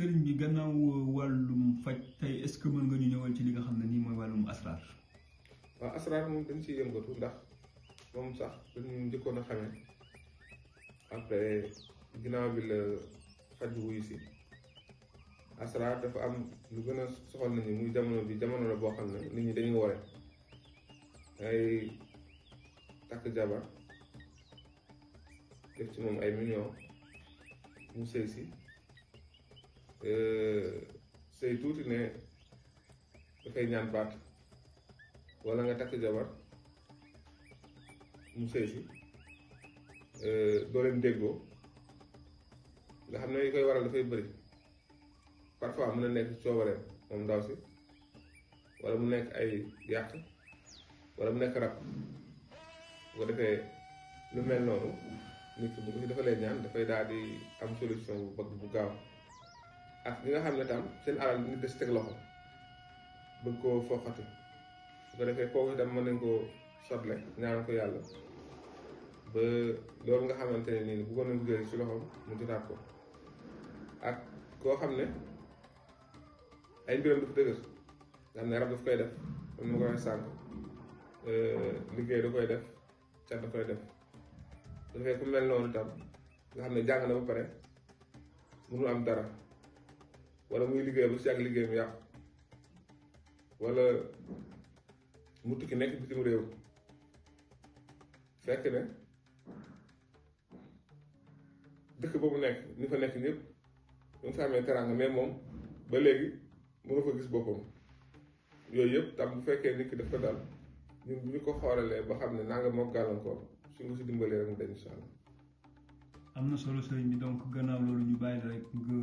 sëriñ bi gannaaw wàllum faj tey est-ce que mën nga ñu ñëwal ci li nga xam ne nii mooy wàllum asraar. waaw asraar moom dañ ciy yëngatu ndax moom sax dañu njëkkoon a xamee après ginnaaw bi la faj wuyu si asraar dafa am lu gën a soxal nit ñi muy jamono la boo xam ne nit ñi dañuy wore ay takk jabar def ci moom ay millions mu sëy si sëy tuuti ne dafay ñaan baat wala nga takk jabar mu sëy si doo leen déggoo nga xam ne yi koy waral dafay bëri parfois mën na nekk coobareem moom ndaw si wala mu nekk ay yàq wala mu nekk rab bu ko defee lu mel noonu nit ki bu ko dafa leen ñaan dafay daal di am solution bu gaaw ak ñi nga xam ne tam seen alal nit des teg loxo bëgg koo foqati bu ko defee kooku itam mën nañ koo sotle ñaan ko yàlla ba loolu nga xamante ne nii bëggoon nañ ko jëlee ci loxoom mu jotaat ko ak koo xam ne ay mbiram dafa dëgër nga xam ne rab daf koy def comme ni ma ko waxee sànq liggéey da koy def cat da koy def su defee ku mel noonu tam nga xam ne jàng na ba pare mënul am dara wala muy liggéey ba si yàgg liggéey mu yàqu wala mu tukki nekk bitim réew fekk ne dëkk boobu nekk ñu fa nekk ñëpp ñu fa amee teraanga mais moom ba léegi mënu fa gis boppam yooyu yëpp tam bu fekkee nit ki daf ko dal ñun bu ñu ko xoolalee ba xam ne naa nga moo gàllankoor su nga si dimbalee rek mu dañ incha allah. am na solo sëriñ bi donc gannaaw loolu ñu bàyyi la rek nga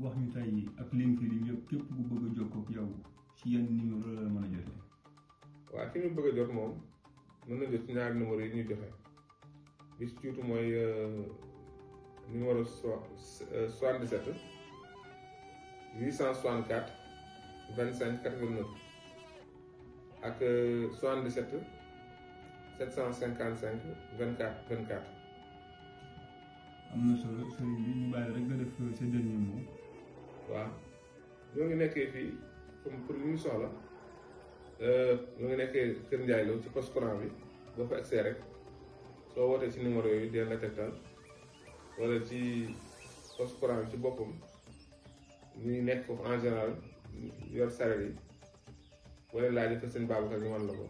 wax ñu tey ak lim fi lim yëpp képp ku bëgg a jokkoo ak yow ci yan numéro la mën a jotee. waaw ki ñu bëgg a jot moom mën na jot ci ñaari numéro yi ñuy joxe bi si jiitu mooy numéro 77 864 25 89 ak 77 755 24 24. am na solo sëriñ bi ñu bàyyi rek nga def sa dernier mot. waaw ñoo ngi nekkee fii comme pour ñu soxla ñoo ngi nekkee Kër Ndiaye Lo ci poste courant bi boo fa accès rek soo wootee ci numéro yooyu dina la tegtal wala ci poste courant bi ci boppam ñuy nekk foofu en général yor sareet yi wala laaj ko seen Babacar ñu mën la ko.